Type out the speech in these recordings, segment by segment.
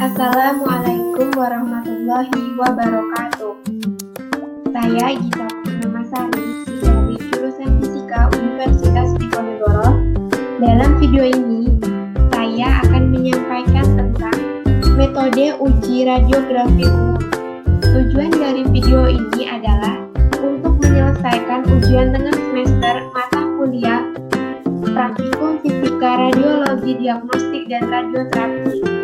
Assalamualaikum warahmatullahi wabarakatuh. Saya Gita Purnamasari dari jurusan Fisika Universitas Diponegoro. Dalam video ini, saya akan menyampaikan tentang metode uji radiografi umum. Tujuan dari video ini adalah untuk menyelesaikan ujian tengah semester mata kuliah Praktikum Fisika Radiologi Diagnostik dan Radioterapi.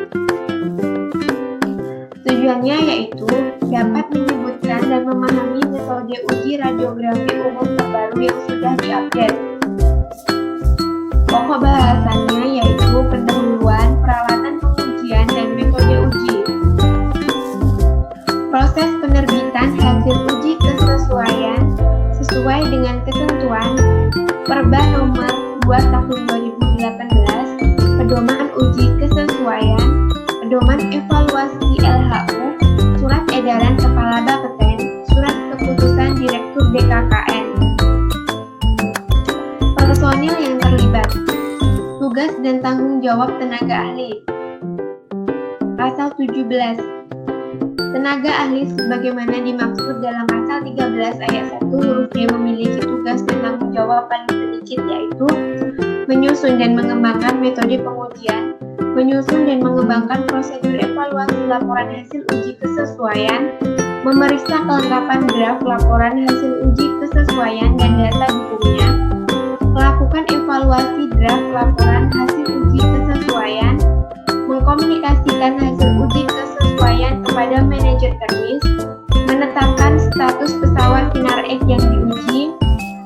Tujuannya yaitu dapat menyebutkan dan memahami metode uji radiografi umum terbaru yang sudah diupdate. Pokok bahasannya yaitu pendahuluan, peralatan pengujian, dan metode uji. Proses penerbitan hasil uji kesesuaian sesuai dengan ketentuan Perba nomor 2 tahun 2018, pedoman uji kesesuaian, pedoman evaluasi LHU, surat edaran Kepala Bapeten, surat keputusan Direktur DKKN. Personil yang terlibat, tugas dan tanggung jawab tenaga ahli. Pasal 17. Tenaga ahli sebagaimana dimaksud dalam pasal 13 ayat 1 huruf D memiliki tugas dan tanggung jawab paling sedikit, yaitu menyusun dan mengembangkan metode pengujian, menyusun dan mengembangkan prosedur evaluasi laporan hasil uji kesesuaian, memeriksa kelengkapan draft laporan hasil uji kesesuaian dan data dukungnya, melakukan evaluasi draft laporan hasil uji kesesuaian, mengkomunikasikan hasil uji kesesuaian kepada manajer teknis, menetapkan status pesawat Sinar X yang diuji,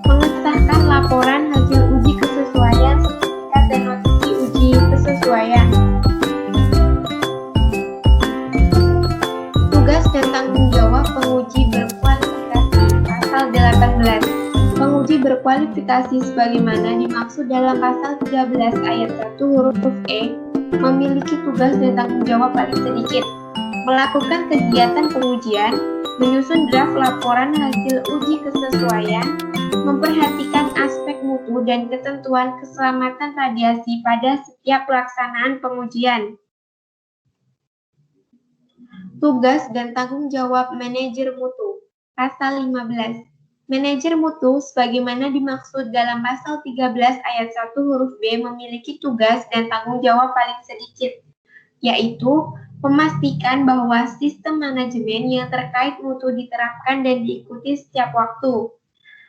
mengesahkan laporan hasil uji kesesuaian, sertifikat dan notisi uji kesesuaian. Tugas dan tanggung jawab penguji berkualifikasi. Pasal 18. Penguji berkualifikasi sebagaimana dimaksud dalam pasal 13 ayat 1 huruf E memiliki tugas dan tanggung jawab paling sedikit. Melakukan kegiatan pengujian, menyusun draft laporan hasil uji kesesuaian, memperhatikan aspek mutu dan ketentuan keselamatan radiasi pada setiap pelaksanaan pengujian. Tugas dan tanggung jawab manajer mutu. Pasal 15. Manajer mutu sebagaimana dimaksud dalam pasal 13 ayat 1 huruf B memiliki tugas dan tanggung jawab paling sedikit, yaitu memastikan bahwa sistem manajemen yang terkait mutu diterapkan dan diikuti setiap waktu,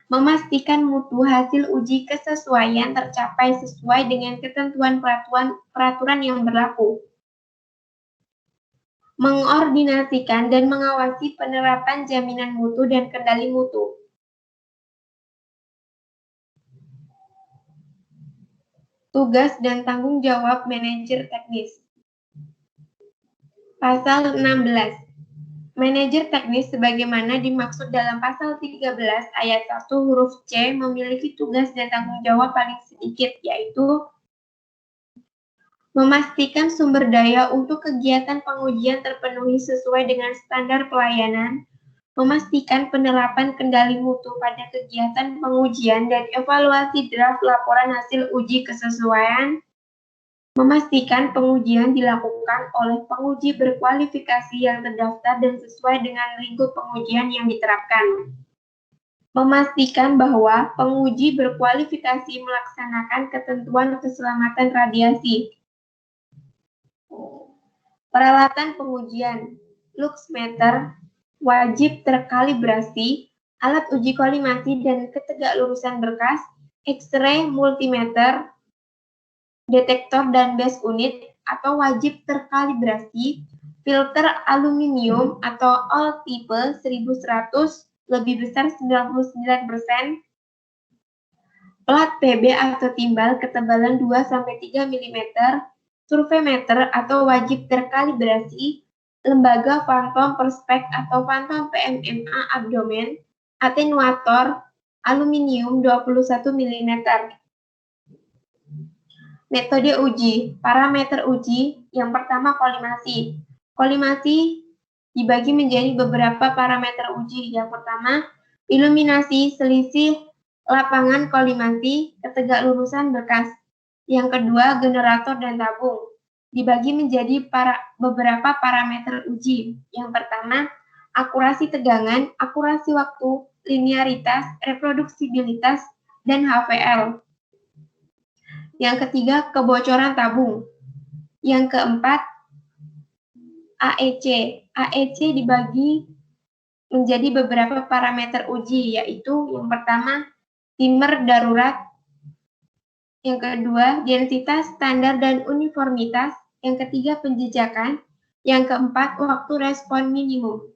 memastikan mutu hasil uji kesesuaian tercapai sesuai dengan ketentuan peraturan yang berlaku, mengordinasikan dan mengawasi penerapan jaminan mutu dan kendali mutu. Tugas dan tanggung jawab manajer teknis. Pasal 16. Manajer teknis sebagaimana dimaksud dalam pasal 13 ayat 1 huruf C memiliki tugas dan tanggung jawab paling sedikit, yaitu memastikan sumber daya untuk kegiatan pengujian terpenuhi sesuai dengan standar pelayanan, memastikan penerapan kendali mutu pada kegiatan pengujian dan evaluasi draft laporan hasil uji kesesuaian, memastikan pengujian dilakukan oleh penguji berkualifikasi yang terdaftar dan sesuai dengan lingkup pengujian yang diterapkan. Memastikan bahwa penguji berkualifikasi melaksanakan ketentuan keselamatan radiasi. Peralatan pengujian, luxmeter, wajib terkalibrasi, alat uji kolimasi dan ketegaklurusan berkas, X-ray multimeter, detektor dan base unit atau wajib terkalibrasi, filter aluminium atau all tipe 1100 lebih besar 99%, plat PB atau timbal ketebalan 2-3 mm, surveimeter atau wajib terkalibrasi, lembaga Phantom Perspect atau Phantom PMMA abdomen, atenuator, aluminium 21 mm. Metode uji, parameter uji, yang pertama kolimasi. Kolimasi dibagi menjadi beberapa parameter uji. Yang pertama, iluminasi selisih lapangan kolimasi, ketegaklurusan berkas. Yang kedua, generator dan tabung. dibagi menjadi beberapa parameter uji. Yang pertama, akurasi tegangan, akurasi waktu, linearitas, reproduksibilitas, dan HVL. Yang ketiga, kebocoran tabung. Yang keempat, AEC. AEC dibagi menjadi beberapa parameter uji, yaitu yang pertama, timer darurat, yang kedua, densitas, standar, dan uniformitas, yang ketiga, penjejakan, yang keempat, waktu respon minimum.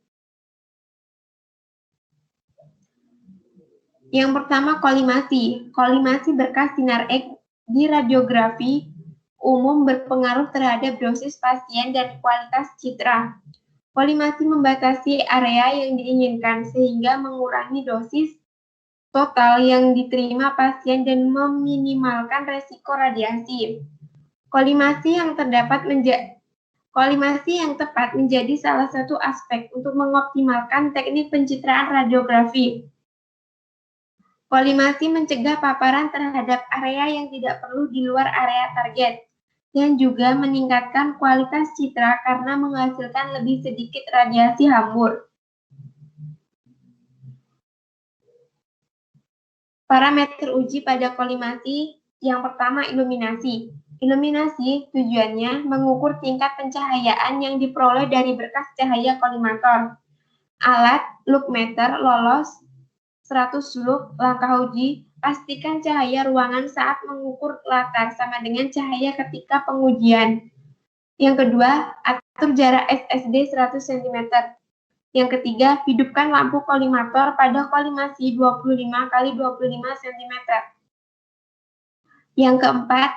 Yang pertama, kolimasi. Kolimasi berkas sinar X di radiografi umum berpengaruh terhadap dosis pasien dan kualitas citra. Kolimasi membatasi area yang diinginkan sehingga mengurangi dosis total yang diterima pasien dan meminimalkan resiko radiasi. Kolimasi yang tepat menjadi salah satu aspek untuk mengoptimalkan teknik pencitraan radiografi. Kolimasi mencegah paparan terhadap area yang tidak perlu di luar area target, dan juga meningkatkan kualitas citra karena menghasilkan lebih sedikit radiasi hambur. Parameter uji pada kolimasi, yang pertama iluminasi. Iluminasi tujuannya mengukur tingkat pencahayaan yang diperoleh dari berkas cahaya kolimator. Alat Luckmeter lolos 100 look. Langkah uji, pastikan cahaya ruangan saat mengukur latar sama dengan cahaya ketika pengujian. Yang kedua, atur jarak SSD 100 cm. Yang ketiga, hidupkan lampu kolimator pada kolimasi 25 x 25 cm. Yang keempat,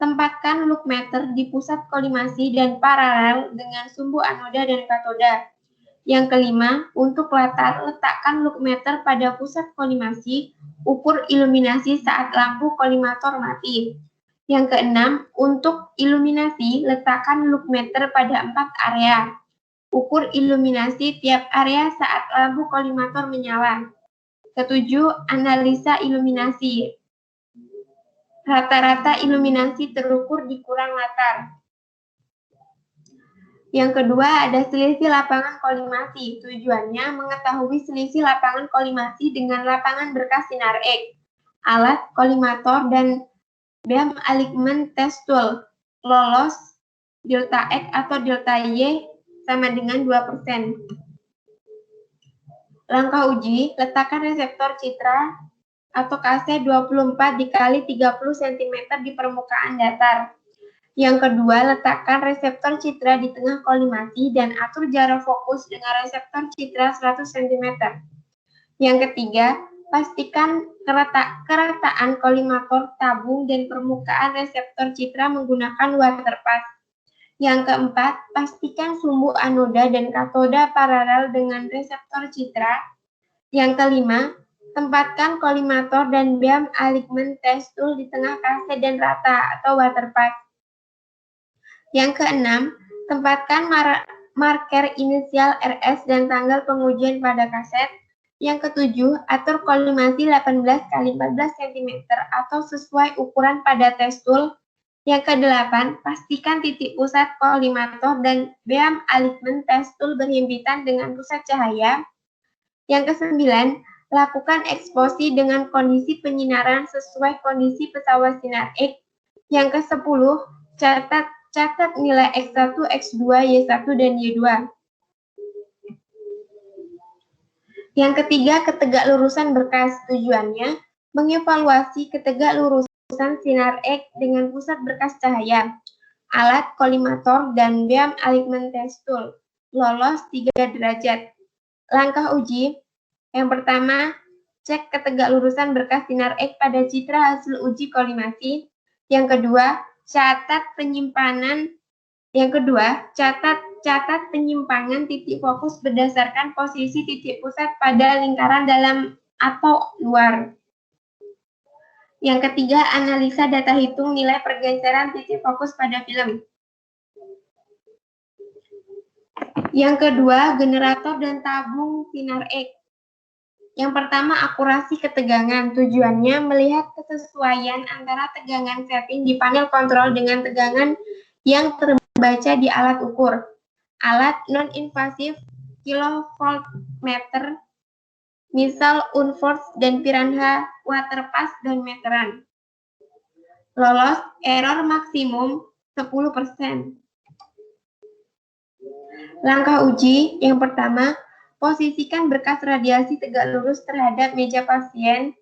tempatkan Luckmeter di pusat kolimasi dan paralel dengan sumbu anoda dan katoda. Yang kelima, untuk latar, letakkan Luckmeter pada pusat kolimasi, ukur iluminasi saat lampu kolimator mati. Yang keenam, untuk iluminasi, letakkan Luckmeter pada 4 area. Ukur iluminasi tiap area saat lampu kolimator menyala. Ketujuh, analisa iluminasi. Rata-rata iluminasi terukur di kurang latar. Yang kedua, ada selisih lapangan kolimasi. Tujuannya mengetahui selisih lapangan kolimasi dengan lapangan berkas sinar X, alat kolimator, dan beam alignment test tool. Lolos delta X atau delta Y sama dengan 2%. Langkah uji, letakkan reseptor citra atau KC 24 × 30 cm di permukaan datar. Yang kedua, letakkan reseptor citra di tengah kolimasi dan atur jarak fokus dengan reseptor citra 100 cm. Yang ketiga, pastikan kerataan kolimator, tabung, dan permukaan reseptor citra menggunakan waterpass. Yang keempat, pastikan sumbu anoda dan katoda paralel dengan reseptor citra. Yang kelima, tempatkan kolimator dan beam alignment test tool di tengah KC dan rata atau waterpass. Yang keenam, tempatkan marker inisial RS dan tanggal pengujian pada kaset. Yang ketujuh, atur kolimasi 18 x 14 cm atau sesuai ukuran pada test tool. Yang kedelapan, pastikan titik pusat kolimator dan beam alignment test tool berhimpitan dengan pusat cahaya. Yang kesembilan, lakukan eksposi dengan kondisi penyinaran sesuai kondisi pesawat sinar X. Yang kesepuluh, catat nilai X1, X2, Y1, dan Y2. Yang ketiga, ketegaklurusan berkas. Tujuannya mengevaluasi ketegaklurusan sinar X dengan pusat berkas cahaya, alat kolimator, dan beam alignment test tool. Lolos 3 derajat. Langkah uji, yang pertama, cek ketegaklurusan berkas sinar X pada citra hasil uji kolimasi. Yang kedua, catat penyimpangan titik fokus berdasarkan posisi titik pusat pada lingkaran dalam atau luar. Yang ketiga, analisa data hitung nilai pergeseran titik fokus pada film. Yang kedua, generator dan tabung sinar X. Yang pertama, akurasi ketegangan. Tujuannya melihat kesesuaian antara tegangan setting di panel kontrol dengan tegangan yang terbaca di alat ukur. Alat non-invasif kilovoltmeter, misal Unforce dan Piranha Waterpass dan meteran. Lolos error maksimum 10%. Langkah uji yang pertama, posisikan berkas radiasi tegak lurus terhadap meja pasien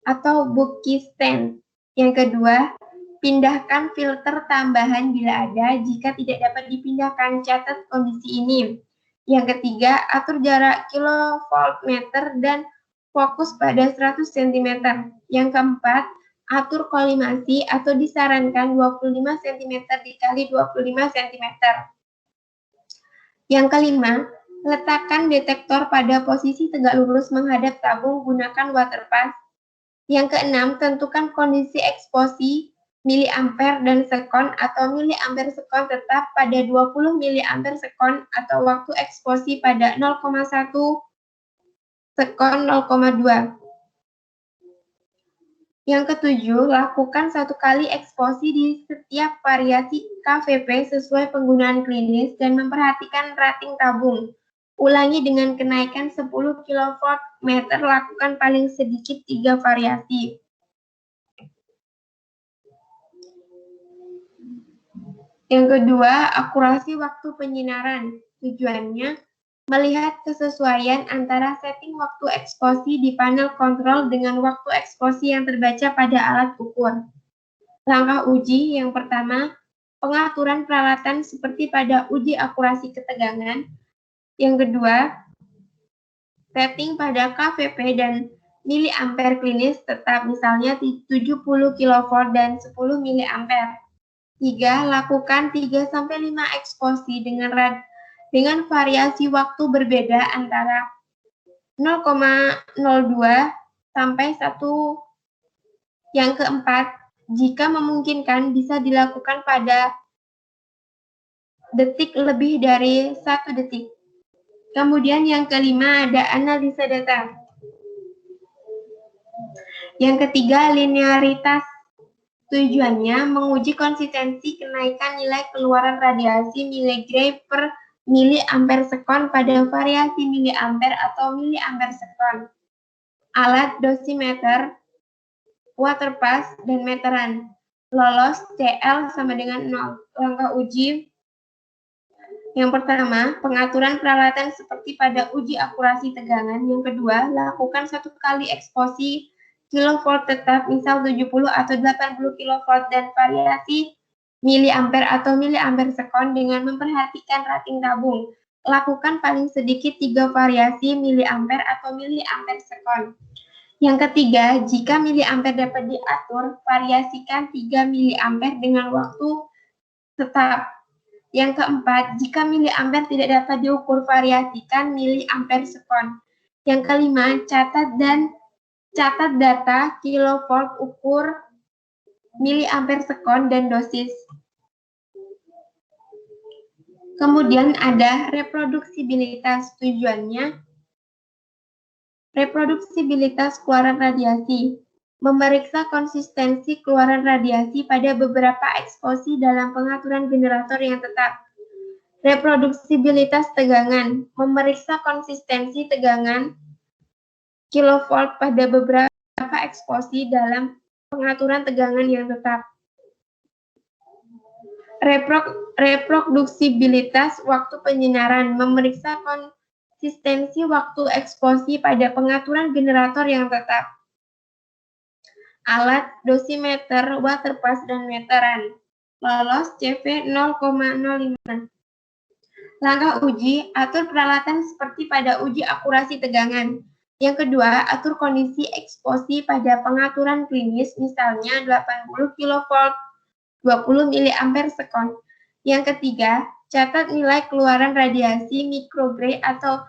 atau bookie stand. Yang kedua, pindahkan filter tambahan bila ada. Jika tidak dapat dipindahkan, catat kondisi ini. Yang ketiga, atur jarak kilovoltmeter dan fokus pada 100 cm. Yang keempat, atur kolimasi atau disarankan 25 cm dikali 25 cm. Yang kelima, letakkan detektor pada posisi tegak lurus menghadap tabung, gunakan waterpass. Yang keenam, tentukan kondisi eksposi miliampere dan sekon atau miliampere sekon tetap pada 20 miliampere sekon atau waktu eksposi pada 0,1 sekon 0,2. Yang ketujuh, lakukan 1 kali eksposi di setiap variasi KVP sesuai penggunaan klinis dan memperhatikan rating tabung. Ulangi dengan kenaikan 10 kV/meter, lakukan paling sedikit 3 variasi. Yang kedua, akurasi waktu penyinaran. Tujuannya, melihat kesesuaian antara setting waktu eksposi di panel kontrol dengan waktu eksposi yang terbaca pada alat ukur. Langkah uji yang pertama, pengaturan peralatan seperti pada uji akurasi ketegangan. Yang kedua, setting pada KVP dan miliampere klinis tetap, misalnya 70 kV dan 10 miliampere. 3. Lakukan 3-5 eksposi dengan variasi waktu berbeda antara 0,02 sampai 1. Yang keempat, jika memungkinkan bisa dilakukan pada detik lebih dari 1 detik. Kemudian yang kelima ada analisa data. Yang ketiga, linearitas. Tujuannya menguji konsistensi kenaikan nilai keluaran radiasi miligray per miliampere sekon pada variasi miliampere atau miliampere sekon. Alat dosimeter, waterpass, dan meteran. Lolos CL sama dengan 0. Langkah uji yang pertama, pengaturan peralatan seperti pada uji akurasi tegangan. Yang kedua, lakukan 1 kali eksposi kilovolt tetap, misal 70 atau 80 kilovolt dan variasi miliampere atau miliampere sekon dengan memperhatikan rating tabung. Lakukan paling sedikit 3 variasi miliampere atau miliampere sekon. Yang ketiga, jika miliampere dapat diatur, variasikan 3 miliampere dengan waktu tetap. Yang keempat, jika miliampere tidak dapat diukur, variasikan miliampere sekon. Yang kelima, catat data kilovolt ukur miliampere sekon dan dosis. Kemudian ada reproduksibilitas. Tujuannya, reproduksibilitas keluaran radiasi. Memeriksa konsistensi keluaran radiasi pada beberapa eksposi dalam pengaturan generator yang tetap. Reproduksibilitas tegangan. Memeriksa konsistensi tegangan kilovolt pada beberapa eksposi dalam pengaturan tegangan yang tetap. Reproduksibilitas waktu penyinaran. Memeriksa konsistensi waktu eksposi pada pengaturan generator yang tetap. Alat dosimeter, waterpass, dan meteran. Lolos CV 0,05. Langkah uji, atur peralatan seperti pada uji akurasi tegangan. Yang kedua, atur kondisi eksposi pada pengaturan klinis, misalnya 80 kV, 20 miliampere sekon. Yang ketiga, catat nilai keluaran radiasi mikrogray atau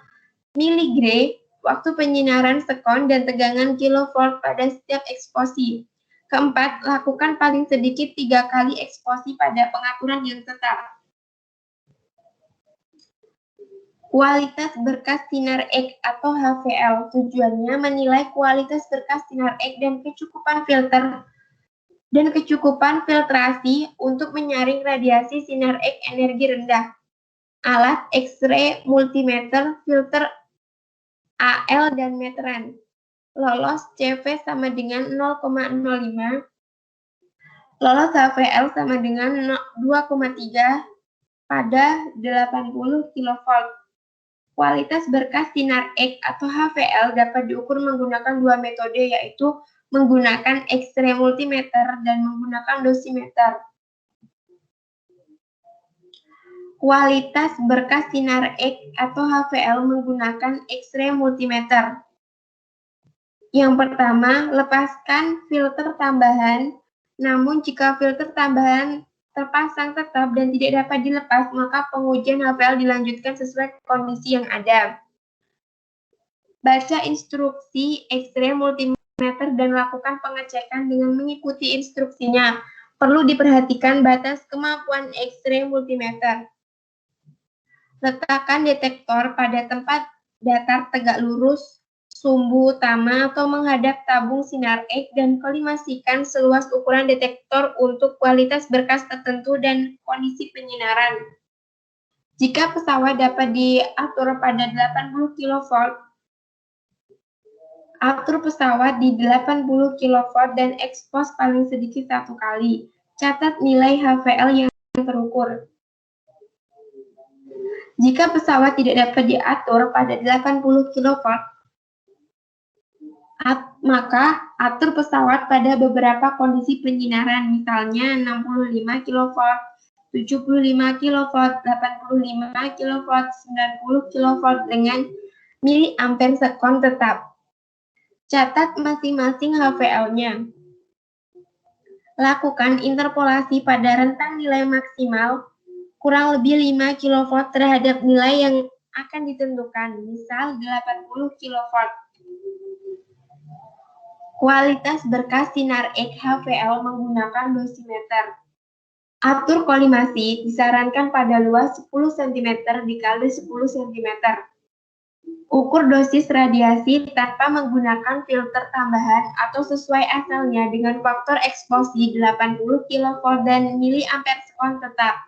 miligray, waktu penyinaran sekon, dan tegangan kilovolt pada setiap eksposi. Keempat, lakukan paling sedikit 3 kali eksposi pada pengaturan yang tetap. Kualitas berkas sinar X atau HVL. Tujuannya menilai kualitas berkas sinar X dan kecukupan filter dan kecukupan filtrasi untuk menyaring radiasi sinar X energi rendah. Alat X-ray multimeter, filter AL dan meteran. Lolos CV sama dengan 0,05, lolos HVL sama dengan 2,3 pada 80 kV. Kualitas berkas sinar X atau HVL dapat diukur menggunakan dua metode, yaitu menggunakan X-ray multimeter dan menggunakan dosimeter. Kualitas berkas sinar X atau HVL menggunakan X-ray multimeter. Yang pertama, lepaskan filter tambahan. Namun jika filter tambahan terpasang tetap dan tidak dapat dilepas, maka pengujian HVL dilanjutkan sesuai kondisi yang ada. Baca instruksi X-ray multimeter dan lakukan pengecekan dengan mengikuti instruksinya. Perlu diperhatikan batas kemampuan X-ray multimeter. Letakkan detektor pada tempat datar tegak lurus, sumbu utama atau menghadap tabung sinar X dan kolimasikan seluas ukuran detektor untuk kualitas berkas tertentu dan kondisi penyinaran. Jika pesawat dapat diatur pada 80 kV, atur pesawat di 80 kV dan ekspos paling sedikit 1 kali. Catat nilai HVL yang terukur. Jika pesawat tidak dapat diatur pada 80 kV, maka atur pesawat pada beberapa kondisi penyinaran, misalnya 65 kV, 75 kV, 85 kV, 90 kV dengan miliampere sekon tetap. Catat masing-masing HVL-nya. Lakukan interpolasi pada rentang nilai maksimal kurang lebih 5 kV terhadap nilai yang akan ditentukan, misal 80 kV. Kualitas berkas sinar X HVL menggunakan dosimeter. Atur kolimasi disarankan pada luas 10 cm dikali 10 cm. Ukur dosis radiasi tanpa menggunakan filter tambahan atau sesuai asalnya dengan faktor eksposi 80 kV dan miliampere sekon tetap.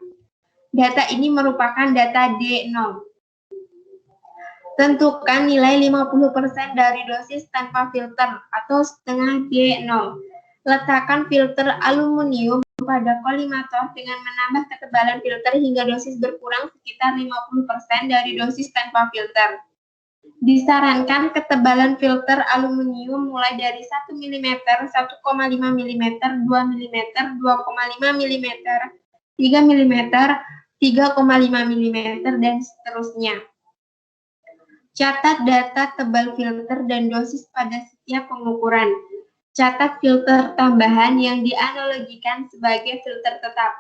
Data ini merupakan data D0. Tentukan nilai 50% dari dosis tanpa filter atau setengah D0. Letakkan filter aluminium pada kolimator dengan menambah ketebalan filter hingga dosis berkurang sekitar 50% dari dosis tanpa filter. Disarankan ketebalan filter aluminium mulai dari 1 mm, 1,5 mm, 2 mm, 2,5 mm, 3 mm, 3,5 mm, dan seterusnya. Catat data tebal filter dan dosis pada setiap pengukuran. Catat filter tambahan yang dianalogikan sebagai filter tetap.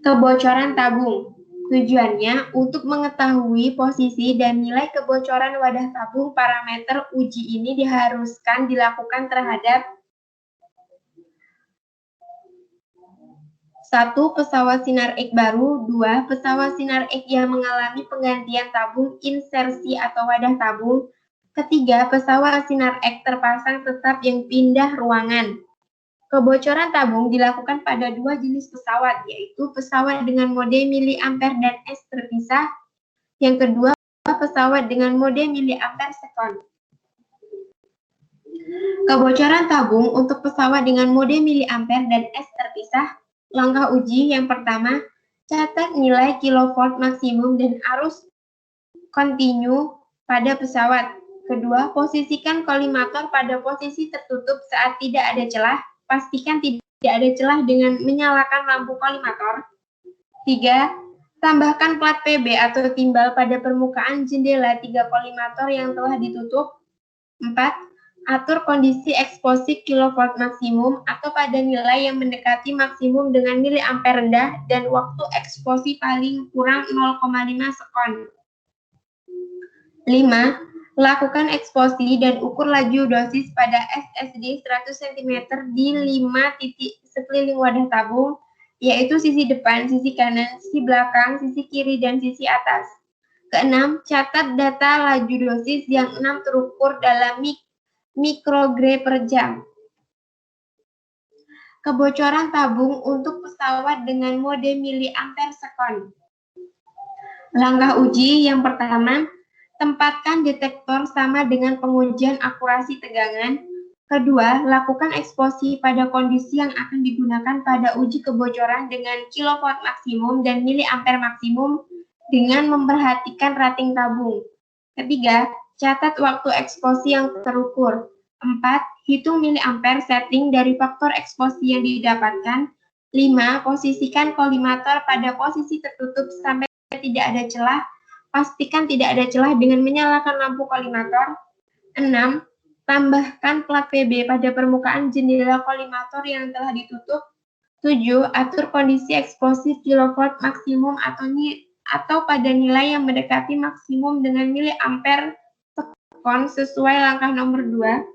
Kebocoran tabung. Tujuannya untuk mengetahui posisi dan nilai kebocoran wadah tabung. Parameter uji ini diharuskan dilakukan terhadap 1. Pesawat sinar X baru. 2. Pesawat sinar X yang mengalami penggantian tabung, insersi atau wadah tabung. Ketiga, pesawat sinar X terpasang tetap yang pindah ruangan. Kebocoran tabung dilakukan pada dua jenis pesawat, yaitu pesawat dengan mode miliampere dan S terpisah. Yang kedua, pesawat dengan mode miliampere sekon. Kebocoran tabung untuk pesawat dengan mode miliampere dan S terpisah. Langkah uji yang pertama, catat nilai kilovolt maksimum dan arus kontinu pada pesawat. Kedua, posisikan kolimator pada posisi tertutup saat tidak ada celah. Pastikan tidak ada celah dengan menyalakan lampu kolimator. 3. Tambahkan plat PB atau timbal pada permukaan jendela 3 kolimator yang telah ditutup. 4. Atur kondisi eksposi kilovolt maksimum atau pada nilai yang mendekati maksimum dengan miliampere rendah dan waktu eksposi paling kurang 0,5 sekon. 5. Lakukan eksposi dan ukur laju dosis pada SSD 100 cm di 5 titik sekeliling wadah tabung, yaitu sisi depan, sisi kanan, sisi belakang, sisi kiri, dan sisi atas. Keenam, catat data laju dosis yang 6 terukur dalam mikrogray per jam. Kebocoran tabung untuk pesawat dengan mode miliampere second. Langkah uji yang pertama, tempatkan detektor sama dengan pengujian akurasi tegangan. Kedua, lakukan eksposi pada kondisi yang akan digunakan pada uji kebocoran dengan kilowatt maksimum dan miliampere maksimum dengan memperhatikan rating tabung. Ketiga, catat waktu eksposi yang terukur. 4. Hitung miliampere setting dari faktor eksposi yang didapatkan. 5. Posisikan kolimator pada posisi tertutup sampai tidak ada celah. Pastikan tidak ada celah dengan menyalakan lampu kolimator. 6. Tambahkan plat PB pada permukaan jendela kolimator yang telah ditutup. 7. Atur kondisi eksposi kilowatt maksimum atau pada nilai yang mendekati maksimum dengan miliampere second sesuai langkah nomor 2.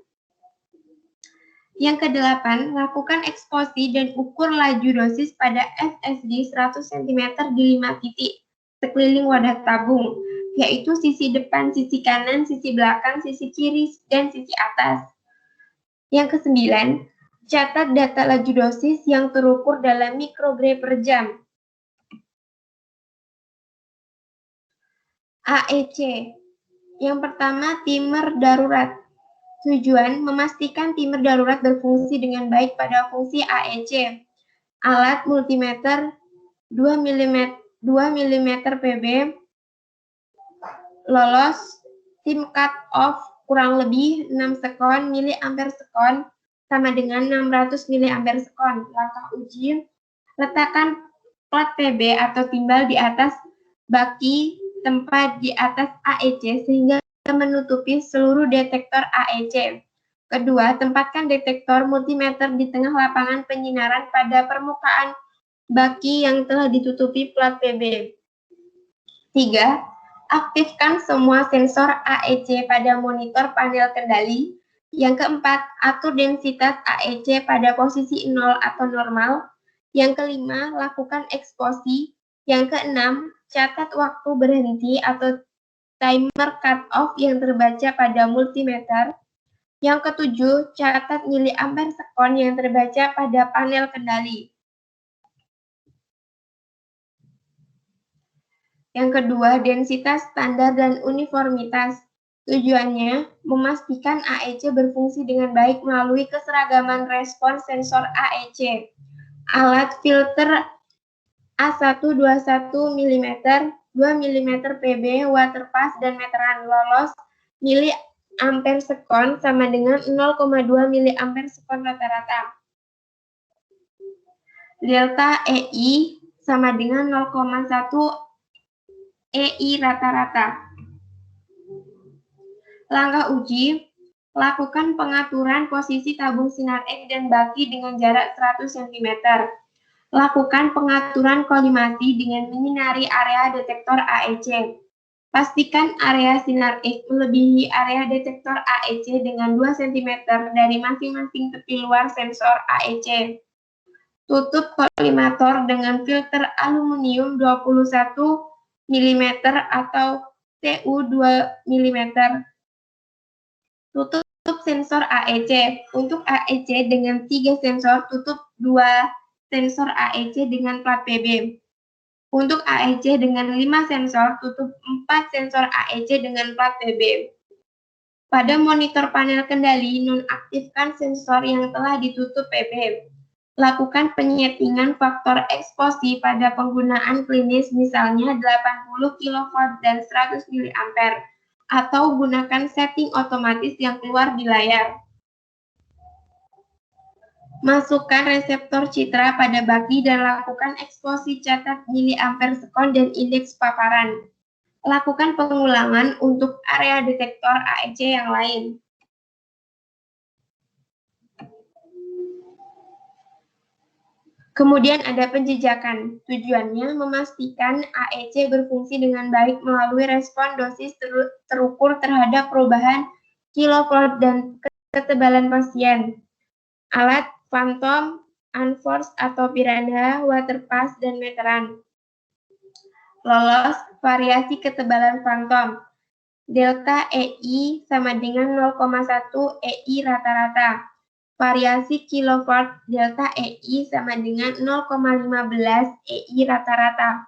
Yang ke-8, lakukan eksposi dan ukur laju dosis pada FSD 100 cm di 5 titik sekeliling wadah tabung, yaitu sisi depan, sisi kanan, sisi belakang, sisi kiri, dan sisi atas. Yang ke-9, catat data laju dosis yang terukur dalam mikrogray per jam. AEC. Yang pertama, timer darurat. Tujuan, memastikan timer darurat berfungsi dengan baik pada fungsi AEC. Alat multimeter 2 mm PB, lolos, tim cut off kurang lebih 6 sekon miliampere second sama dengan 600 miliampere second. Langkah uji, letakkan plat PB atau timbal di atas baki tempat di atas AEC sehingga menutupi seluruh detektor AEC. Kedua, tempatkan detektor multimeter di tengah lapangan penyinaran pada permukaan baki yang telah ditutupi plat PB. 3. Aktifkan semua sensor AEC pada monitor panel kendali. Yang keempat, atur densitas AEC pada posisi 0 atau normal. Yang kelima, lakukan eksposi. Yang keenam, catat waktu berhenti atau timer cut-off yang terbaca pada multimeter. Yang ketujuh, catat miliampere second yang terbaca pada panel kendali. Yang kedua, densitas standar dan uniformitas. Tujuannya, memastikan AEC berfungsi dengan baik melalui keseragaman respons sensor AEC. Alat filter A121 mm, 2 mm PB, water pass, dan meteran lolos miliampere second sama dengan 0,2 miliampere second rata-rata. Delta EI sama dengan 0,1 EI rata-rata. Langkah uji, lakukan pengaturan posisi tabung sinar X dan baki dengan jarak 100 cm. Lakukan pengaturan kolimasi dengan menyinari area detektor AEC. Pastikan area sinar X melebihi area detektor AEC dengan 2 cm dari masing-masing tepi luar sensor AEC. Tutup kolimator dengan filter aluminium 21 mm atau TU 2 mm. Tutup sensor AEC. Untuk AEC dengan 3 sensor, tutup 2 sensor AEC dengan plat PB. Untuk AEC dengan 5 sensor, tutup 4 sensor AEC dengan plat PB. Pada monitor panel kendali, nonaktifkan sensor yang telah ditutup PB. Lakukan penyetingan faktor eksposi pada penggunaan klinis misalnya 80 kV dan 100 mA, atau gunakan setting otomatis yang keluar di layar. Masukkan reseptor citra pada baki dan lakukan eksposi, catat miliampere second dan indeks paparan. Lakukan pengulangan untuk area detektor AEC yang lain. Kemudian ada penjejakan. Tujuannya memastikan AEC berfungsi dengan baik melalui respon dosis terukur terhadap perubahan kilovolt dan ketebalan pasien. Alat Phantom, Unforced atau Piranha, water pass, dan meteran. Lolos, variasi ketebalan Phantom. Delta EI sama dengan 0,1 EI rata-rata. variasi kilovolt delta EI sama dengan 0,15 EI rata-rata.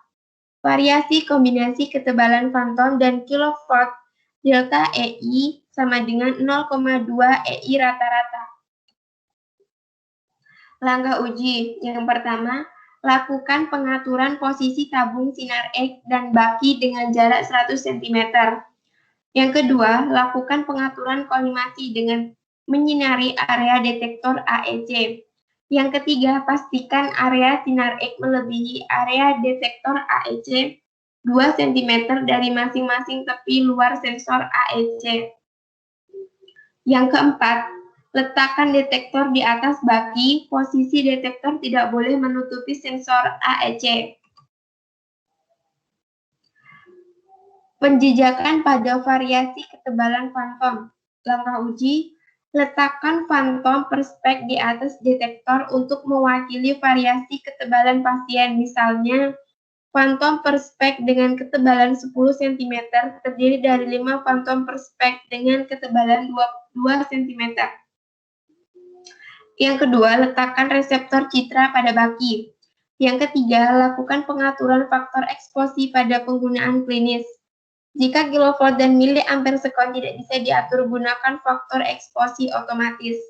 Variasi kombinasi ketebalan fantom dan kilovolt delta EI sama dengan 0,2 EI rata-rata. Langkah uji. Yang pertama, lakukan pengaturan posisi tabung sinar X dan baki dengan jarak 100 cm. Yang kedua, lakukan pengaturan kolimasi dengan menyinari area detektor AEC. Yang ketiga, pastikan area sinar X melebihi area detektor AEC 2 cm dari masing-masing tepi luar sensor AEC. Yang keempat, letakkan detektor di atas baki, posisi detektor tidak boleh menutupi sensor AEC. Penjejakan pada variasi ketebalan fantom. Langkah uji, letakkan fantom perspek di atas detektor untuk mewakili variasi ketebalan pasien. Misalnya, fantom perspek dengan ketebalan 10 cm terdiri dari 5 fantom perspek dengan ketebalan 2 cm. Yang kedua, letakkan reseptor citra pada baki. Yang ketiga, lakukan pengaturan faktor eksposi pada penggunaan klinis. Jika kilovolt dan miliampere sekon tidak bisa diatur, gunakan faktor eksposi otomatis.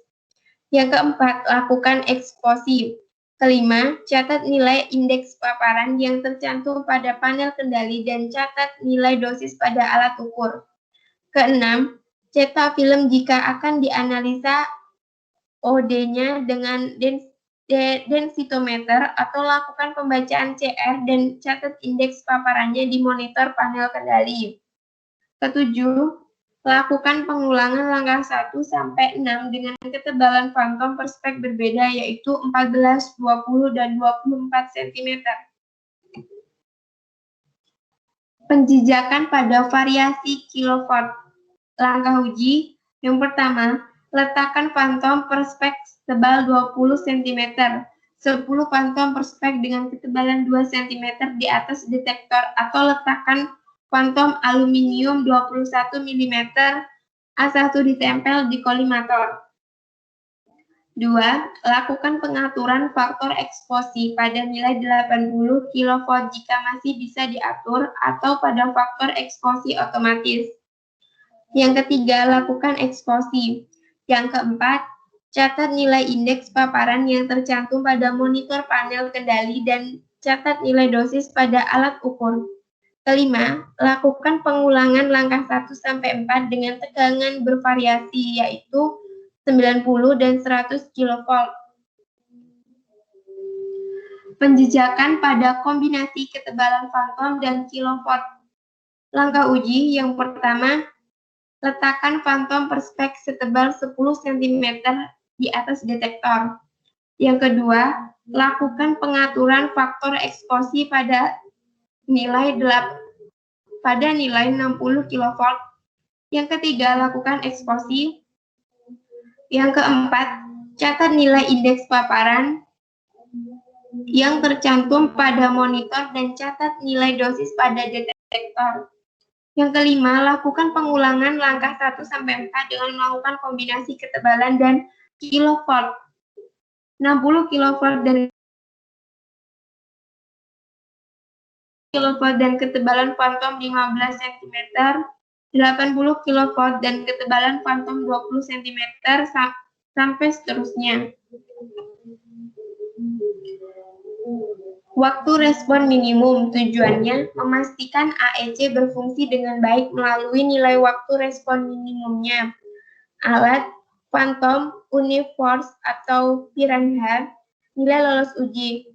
Yang keempat, lakukan eksposi. Kelima, catat nilai indeks paparan yang tercantum pada panel kendali dan catat nilai dosis pada alat ukur. Keenam, cetak film jika akan dianalisa OD-nya dengan densitometer atau lakukan pembacaan CR dan catat indeks paparannya di monitor panel kendali. Ketujuh, lakukan pengulangan langkah 1 sampai 6 dengan ketebalan fantom perspek berbeda yaitu 14, 20, dan 24 cm. Penjejakan pada variasi kilovolt. Langkah uji. Yang pertama, letakkan fantom perspek tebal 20 cm, 10 fantom perspek dengan ketebalan 2 cm di atas detektor atau letakkan fantom aluminium 21 mm A1 ditempel di kolimator. 2. Lakukan pengaturan faktor eksposi pada nilai 80 kV jika masih bisa diatur atau pada faktor eksposi otomatis. Yang ketiga, lakukan eksposi. Yang keempat, catat nilai indeks paparan yang tercantum pada monitor panel kendali dan catat nilai dosis pada alat ukur. Kelima, lakukan pengulangan langkah 1-4 dengan tegangan bervariasi yaitu 90 dan 100 kV. Penjejakan pada kombinasi ketebalan fantom dan kilovolt. Langkah uji yang pertama, letakkan fantom perspek setebal 10 cm di atas detektor. Yang kedua, lakukan pengaturan faktor eksposi pada nilai 60 kV. Yang ketiga, lakukan eksposi. Yang keempat, catat nilai indeks paparan yang tercantum pada monitor dan catat nilai dosis pada detektor. Yang kelima, lakukan pengulangan langkah 1-4 dengan melakukan kombinasi ketebalan dan kilovolt. 60 kV dan ketebalan fantom 15 cm, 80 kV dan ketebalan fantom 20 cm, sampai seterusnya. Waktu respon minimum tujuannya memastikan AEC berfungsi dengan baik melalui nilai waktu respon minimumnya. Alat fantom, Uniforce atau Piranha, nilai lolos uji.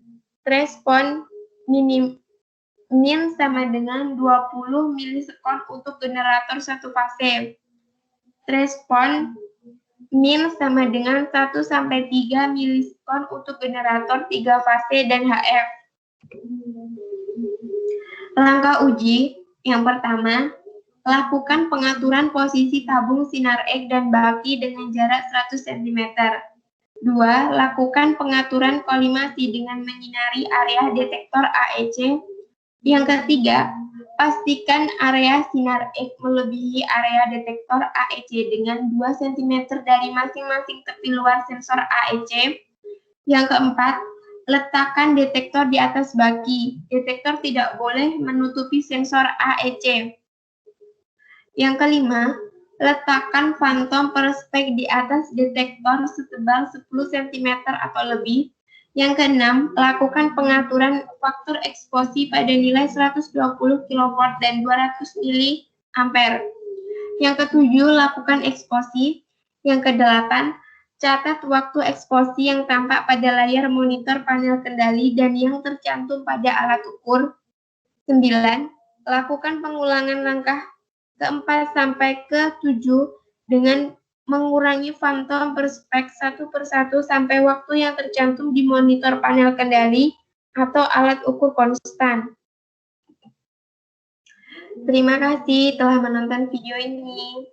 Respon min sama dengan 20 milisekon untuk generator satu fase. Respon min sama dengan 1-3 milisekon untuk generator 3 fase dan HF. Langkah uji yang pertama, lakukan pengaturan posisi tabung sinar X dan baki dengan jarak 100 cm. 2. Lakukan pengaturan kolimasi dengan menyinari area detektor AEC. Yang ketiga, Pastikan area sinar X melebihi area detektor AEC dengan 2 cm dari masing-masing tepi luar sensor AEC. Yang keempat, letakkan detektor di atas baki. Detektor tidak boleh menutupi sensor AEC. Yang kelima, letakkan phantom perspek di atas detektor setebal 10 cm atau lebih. Yang keenam, lakukan pengaturan faktor eksposi pada nilai 120 kW dan 200 mA. Yang ketujuh, lakukan eksposi. Yang kedelapan, catat waktu eksposi yang tampak pada layar monitor panel kendali dan yang tercantum pada alat ukur. 9. Lakukan pengulangan langkah ke-4 sampai ke-7 dengan mengurangi phantom perspek satu persatu sampai waktu yang tercantum di monitor panel kendali atau alat ukur konstan. Terima kasih telah menonton video ini.